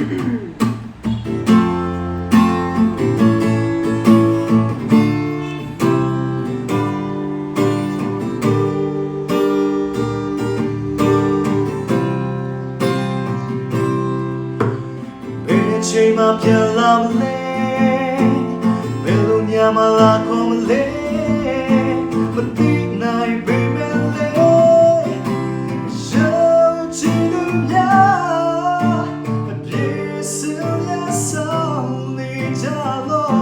ချိန်မှပြန်လာမလဲဘယ်လိုညမှလာခေါ်မလဲမသိနိုင်ပေမဲ့လေရောက်ချင်သူများအပြည့်စုံရဆောင်နေကြလို့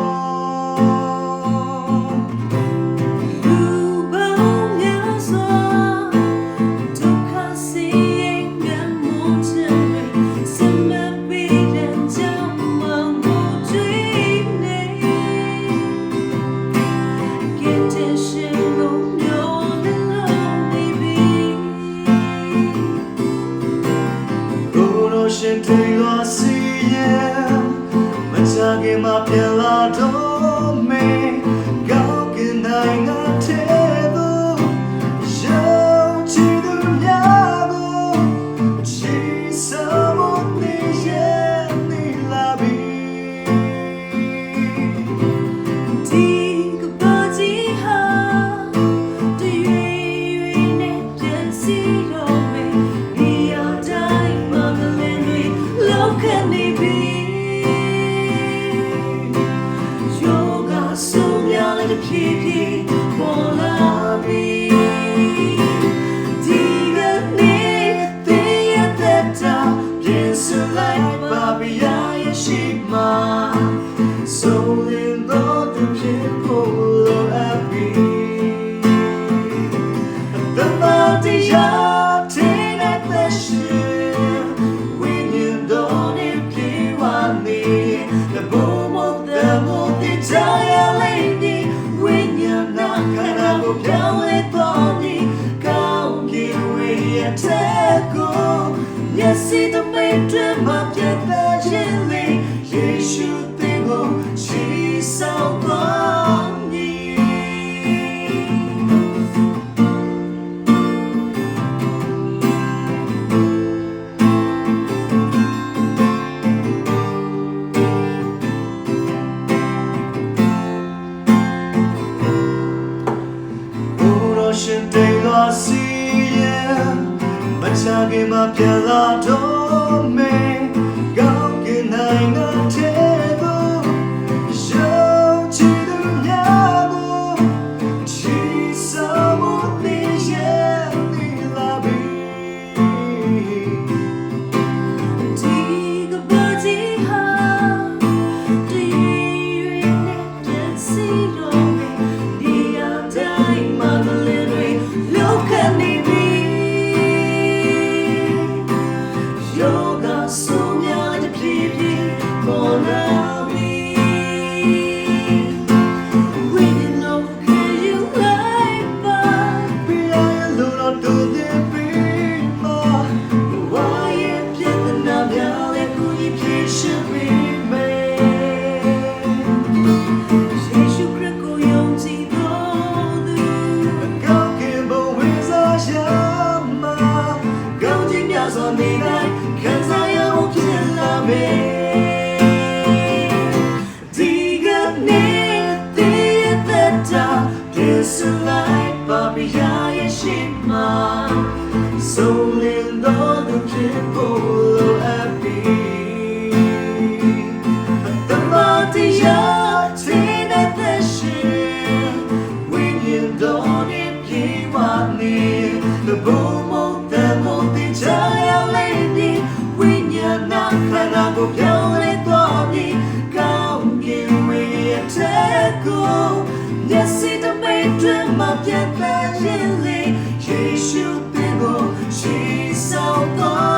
လူပေါင်းများစွာဒုက္ခစီရင်ကမှုချင်စမပေးတဲ့ကြောင့်မမှုတွေနေကင်းတဲ့ရှင်ကိုမျိုးနဲ့လုံးနေပြီကိုယ်တော်ရှင်တွေ့လို့စီရင်မချခင်မှာပြန်လာတော့မေကောင်းကင်နိုင်ငံထဲသို့ရောက်ချင်သူများကိုချစ်ဆောင်နေရဲ့နေလာပြီဒီကဘာကြီးဟာတရွေရွေနဲ့ပြန်စီတော့မယ်ဒီအတိုင်းမှမလင်းတွေလောက်ခနေပြီယောဂဆုံးရတဲ့ဖြည်းဖြည်းပေါ်လာပြီဒီကနေ့တည်းရတဲ့တာပြင်ဆင်လိုက်ပါပြီရဲ့ရှိမှဆုံးလင်းတော့သူဖြစ်ဖို့လိုအပ်ပြီတမန်တရားတင်တဲ့ရှင်ဝိညာဉ်တော်နဲ့ပြေဝနေတဲ့ဘုံမတဲ့မတဲ့တရားလေးဒီဝိညာဉ်နာခန္ဓာကိုပြောင်းလဲတော့ဒီကောင်းကင်ဝေးရဲ့တဲ့ကိုမျက်စိတမိတ်တွေမှာပြတ်တဲ့ခြင်းလေးယေရှုတင်ကိုချီဆောင်သွားမည်ရှင်တေလာစီရင်မချခင်မှာပြန်လာတော့မေကောင်းကင်နိုင်ငံထဲသို့ရောက်ချင်သူများကိုချစ်ဆောင်နေရဲ့နေလာပြီဒီကဘာကြီးဟာဒီရွေနဲ့ပြန်စီတော့မေဒီအတိုင်းမှမလင်းတွေလောက်ခနေပြီယောဂဆုံးရတဲ့ဖြည်းဖြည်းပေါ်လာပြီWe didn't know could you like but we are little to the beat why you get the number like who you should beယေရှုခရစ်ကိုယုံကြည်တော်သူကောင်းကင်ဘုံဝိဇာရှာမှာကောင်းခြင်းများစွာနေတိုင်းခံစားရဖို့ဖြစ်လာမယ်ဒီကနေ့တည်းရတဲ့တာပြင်ဆင်လိုက်ပါပြီရဲ့ရှိမှဆုံးလင်းတော်သူဖြစ်ဖို့လိုအပ်ပြီတမန်တရားတင်တဲ့ရှင်ဝိညာဉ်တော်နဲ့ပြေဝနေတဲ့ဘုံမတဲ့မတဲ့ချာရလေးဒီဝိညာဉ်နာခန္ဓာကိုပြောင်းလဲတော့ဒီကောင်းကင်ဝေးရဲ့တဲ့ကိုမျက်စိတမိတ်တွေမှာပြတ်တဲ့ရင်လေးယေရှုတင်ကိုရှိဆောင်တော့